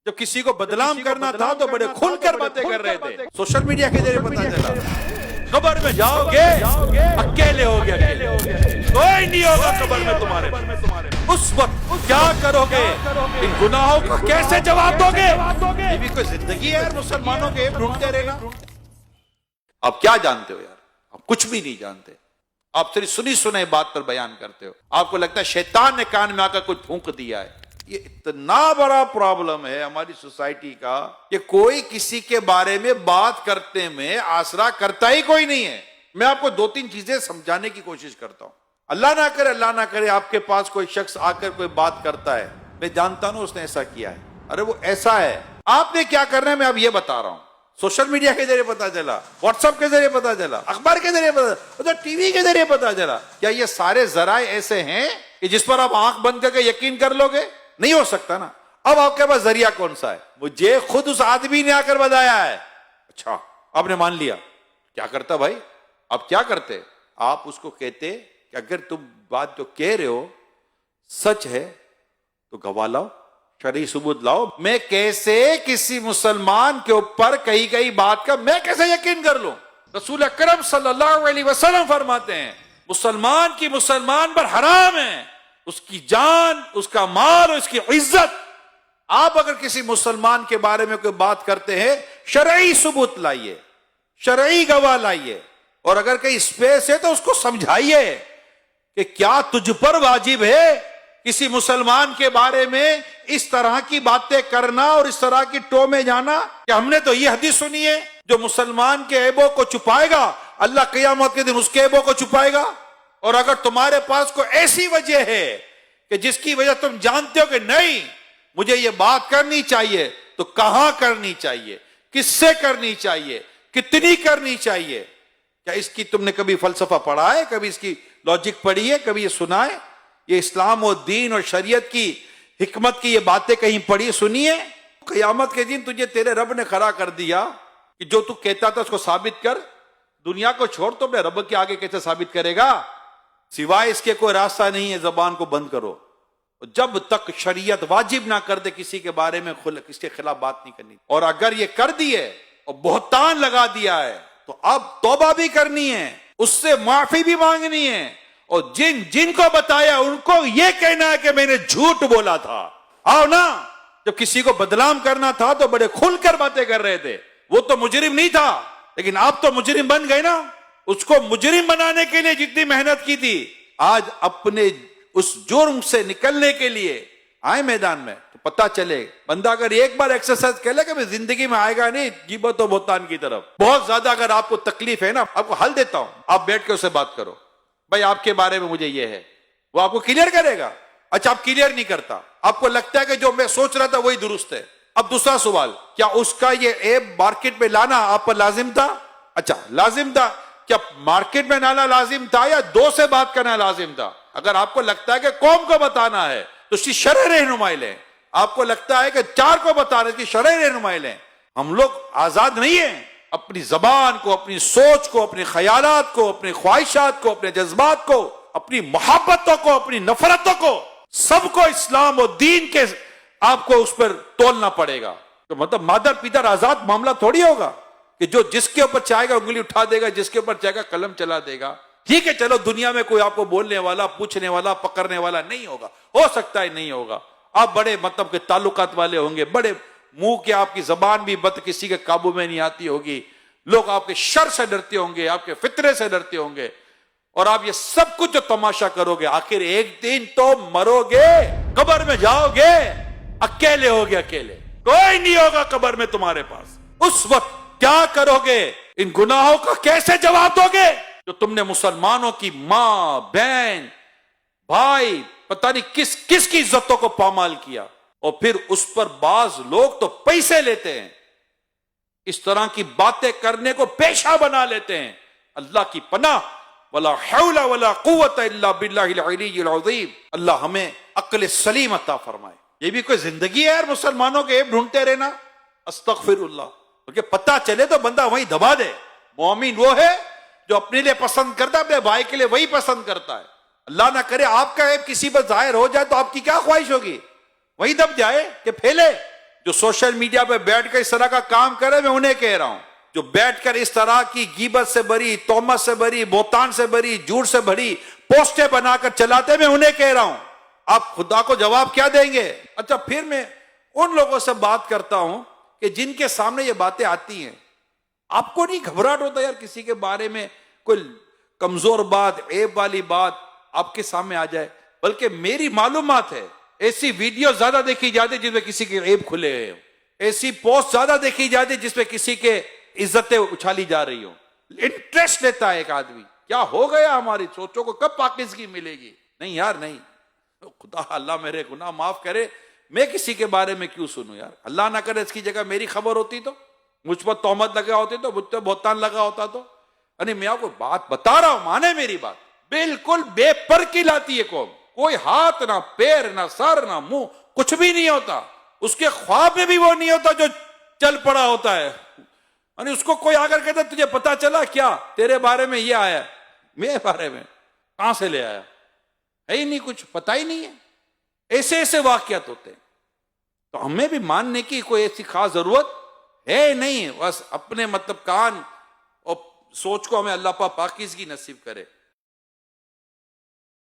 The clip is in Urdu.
جب کسی کو بدنام کرنا تھا تو بڑے کھل کر باتیں کر رہے تھے. سوشل میڈیا کے ذریعے پتا چلا قبر میں جاؤ گے اکیلے ہو گے, کوئی نہیں ہوگا قبر میں تمہارے. اس وقت کیا کرو گے؟ ان گناہوں کا کیسے جواب دو گے؟ یہ بھی کوئی زندگی ہے یار مسلمانوں کے ڈھونڈتے رہنا. آپ کیا جانتے ہو یار؟ آپ کچھ بھی نہیں جانتے. آپ صرف سنی سنائی بات پر بیان کرتے ہو. آپ کو لگتا ہے شیطان نے کان میں آ کر کچھ پھونک دیا ہے. یہ اتنا بڑا پرابلم ہے ہماری سوسائٹی کا کہ کوئی کسی کے بارے میں بات کرتے میں آسرا کرتا ہی کوئی نہیں ہے. میں آپ کو دو تین چیزیں سمجھانے کی کوشش کرتا ہوں. اللہ نہ کرے آپ کے پاس کوئی شخص آ کر کوئی بات کرتا ہے, میں جانتا ہوں اس نے ایسا کیا ہے, ارے وہ ایسا ہے, آپ نے کیا کرنا ہے میں اب یہ بتا رہا ہوں. سوشل میڈیا کے ذریعے پتا چلا, واٹس ایپ کے ذریعے پتا چلا, اخبار کے ذریعے پتا چلا, ٹی وی کے ذریعے پتا چلا. کیا یہ سارے ذرائع ایسے ہیں کہ جس پر آپ آنکھ بند کر کے یقین کر لو گے؟ نہیں ہو سکتا نا. اب آپ کے پاس ذریعہ کون سا ہے؟ مجھے خود اس آدمی نے آ کر بتایا ہے. اچھا آپ نے مان لیا. کیا کرتا بھائی؟ آپ کیا کرتے؟ آپ اس کو کہتے کہ اگر تم بات جو کہہ رہے ہو سچ ہے تو گواہ لاؤ, شرعی ثبوت لاؤ. میں کیسے کسی مسلمان کے اوپر کئی کئی بات کا میں کیسے یقین کر لوں؟ رسول اکرم صلی اللہ علیہ وسلم فرماتے ہیں مسلمان کی مسلمان پر حرام ہے, اس کی جان, اس کا مال, اس کی عزت. آپ اگر کسی مسلمان کے بارے میں کوئی بات کرتے ہیں شرعی ثبوت لائیے, شرعی گواہ لائیے, اور اگر کہیں اسپیس ہے تو اس کو سمجھائیے کہ کیا تجھ پر واجب ہے کسی مسلمان کے بارے میں اس طرح کی باتیں کرنا اور اس طرح کی ٹو میں جانا. کہ ہم نے تو یہ حدیث سنی ہے جو مسلمان کے عیبوں کو چھپائے گا اللہ قیامت کے دن اس کے عیبوں کو چھپائے گا. اور اگر تمہارے پاس کوئی ایسی وجہ ہے کہ جس کی وجہ تم جانتے ہو کہ نہیں مجھے یہ بات کرنی چاہیے, تو کہاں کرنی چاہیے, کس سے کرنی چاہیے, کتنی کرنی چاہیے؟ کیا اس کی تم نے کبھی فلسفہ پڑھا ہے, کبھی اس کی لاجک پڑھی ہے, کبھی یہ سنا ہے؟ یہ اسلام و دین اور شریعت کی حکمت کی یہ باتیں کہیں پڑھی سنی ہے؟ قیامت کے دن تجھے تیرے رب نے کھڑا کر دیا کہ جو تو کہتا تھا اس کو ثابت کر. دنیا کو چھوڑ تو اپنے رب کے آگے کیسے ثابت کرے گا؟ سوائے اس کے کوئی راستہ نہیں ہے, زبان کو بند کرو. جب تک شریعت واجب نہ کر دے کسی کے بارے میں اس کے خلاف بات نہیں کرنی. اور اگر یہ کر دی ہے اور بہتان لگا دیا ہے تو اب توبہ بھی کرنی ہے, اس سے معافی بھی مانگنی ہے, اور جن کو بتایا ان کو یہ کہنا ہے کہ میں نے جھوٹ بولا تھا. آؤ نا, جب کسی کو بدنام کرنا تھا تو بڑے کھل کر باتیں کر رہے تھے. وہ تو مجرم نہیں تھا, لیکن آپ تو مجرم بن گئے نا. اس کو مجرم بنانے کے لیے جتنی محنت کی تھی, آج اپنے اس جرم سے نکلنے کے لیے آئے میدان میں. تو پتا چلے بندہ اگر ایک بار ایکسرسائز کر لے کہ میں زندگی میں آئے گا نہیں غیبت و بہتان کی طرف. بہت زیادہ اگر آپ کو تکلیف ہے نا, آپ کو حل دیتا ہوں, آپ بیٹھ کے اسے بات کرو. بھائی آپ کے بارے میں مجھے یہ ہے, وہ آپ کو کلیئر کرے گا. اچھا آپ کلیئر نہیں کرتا, آپ کو لگتا ہے کہ جو میں سوچ رہا تھا وہی درست ہے. اب دوسرا سوال, کیا اس کا یہ ایپ مارکیٹ میں لانا آپ پر لازم تھا؟ اچھا لازم تھا. کیا مارکیٹ میں لانا لازم تھا یا دو سے بات کرنا لازم تھا؟ اگر آپ کو لگتا ہے کہ قوم کو بتانا ہے تو اس کی شرعی رہنمائی لیں. آپ کو لگتا ہے کہ چار کو بتانا ہے اس کی شرعی رہنمائی لیں. ہم لوگ آزاد نہیں ہیں. اپنی زبان کو, اپنی سوچ کو, اپنے خیالات کو, اپنی خواہشات کو, اپنے جذبات کو, اپنی محبتوں کو, اپنی نفرتوں کو, سب کو اسلام و دین کے آپ کو اس پر تولنا پڑے گا. تو مطلب مادر پیدر آزاد معاملہ تھوڑی ہوگا کہ جو جس کے اوپر چاہے گا انگلی اٹھا دے گا, جس کے اوپر چاہے گا قلم چلا دے گا. ٹھیک ہے چلو دنیا میں کوئی آپ کو بولنے والا, پوچھنے والا, پکڑنے والا نہیں ہوگا, ہو سکتا ہے نہیں ہوگا. آپ بڑے مطلب کے تعلقات والے ہوں گے, بڑے منہ کے, آپ کی زبان بھی بد کسی کے قابو میں نہیں آتی ہوگی, لوگ آپ کے شر سے ڈرتے ہوں گے, آپ کے فطرے سے ڈرتے ہوں گے, اور آپ یہ سب کچھ جو تماشا کرو گے آخر ایک دن تو مرو گے, قبر میں جاؤ گے اکیلے ہوگے, اکیلے, کوئی نہیں ہوگا قبر میں تمہارے پاس. اس وقت کیا کرو گے؟ ان گناہوں کا کیسے جواب دو گے جو تم نے مسلمانوں کی ماں, بہن, بھائی, پتہ نہیں کس کس کی عزتوں کو پامال کیا. اور پھر اس پر بعض لوگ تو پیسے لیتے ہیں, اس طرح کی باتیں کرنے کو پیشہ بنا لیتے ہیں. اللہ کی پناہ, ولا حول ولا قوت الا باللہ العلی العظیم. اللہ ہمیں عقل سلیم عطا فرمائے. یہ بھی کوئی زندگی ہے یار مسلمانوں کے عیب ڈھونڈتے رہنا. استغفر اللہ. کیونکہ پتہ چلے تو بندہ وہیں دبا دے. مومن وہ ہے جو اپنے لیے پسند کرتا ہے, اپنے بھائی کے لیے وہی پسند کرتا ہے. اللہ نہ کرے آپ کا عیب کسی پر ظاہر ہو جائے تو آپ کی کیا خواہش ہوگی؟ وہی دب جائے کہ پھیلے. جو سوشل میڈیا پہ بیٹھ کر اس طرح کا کام کرے میں انہیں کہہ رہا ہوں، جو بیٹھ کر اس طرح کی غیبت سے بھری، تہمت سے بھری، بہتان سے بھری، جھوٹ سے بھری پوسٹیں بنا کر چلاتے میں انہیں کہہ رہا ہوں، آپ خدا کو جواب کیا دیں گے؟ اچھا پھر میں ان لوگوں سے بات کرتا ہوں کہ جن کے سامنے یہ باتیں آتی ہیں، آپ کو نہیں گھبراہٹ ہوتا یار کسی کے بارے میں کوئی کمزور بات، عیب والی بات آپ کے سامنے آ جائے؟ بلکہ میری معلومات ہے ایسی ویڈیو زیادہ دیکھی جاتی جس میں کسی کے عیب کھلے ہوئے ہوں، ایسی پوسٹ زیادہ دیکھی جاتی جس میں کسی کے عزتیں اچھالی جا رہی ہوں۔ انٹرسٹ لیتا ہے ایک آدمی، کیا ہو گیا ہماری سوچوں کو، کب پاکیزگی ملے گی؟ نہیں یار نہیں، خدا اللہ میرے گناہ معاف کرے، میں کسی کے بارے میں کیوں سنوں یار؟ اللہ نہ کرے اس کی جگہ میری خبر ہوتی تو، مجھ پر تہمت لگا ہوتی تو، مجھ پر بہتان لگا ہوتا تو، یعنی میں آپ کو بات بتا رہا ہوں، مانے میری بات، بالکل بے پر کی لاتی ہے قوم، کوئی ہاتھ نہ پیر نہ سر نہ منہ، کچھ بھی نہیں ہوتا، اس کے خواب میں بھی وہ نہیں ہوتا جو چل پڑا ہوتا ہے، یعنی اس کو کوئی آ کر کہتا تجھے پتا چلا کیا تیرے بارے میں یہ آیا، میرے بارے میں کہاں سے لے آیا؟ ہے ہی نہیں، کچھ پتا ہی نہیں ہے۔ ایسے ایسے واقعات ہوتے ہیں، تو ہمیں بھی ماننے کی کوئی ایسی خاص ضرورت ہے نہیں، بس اپنے مطلب کان اور سوچ کو ہمیں اللہ پاک پاکیزگی نصیب کرے۔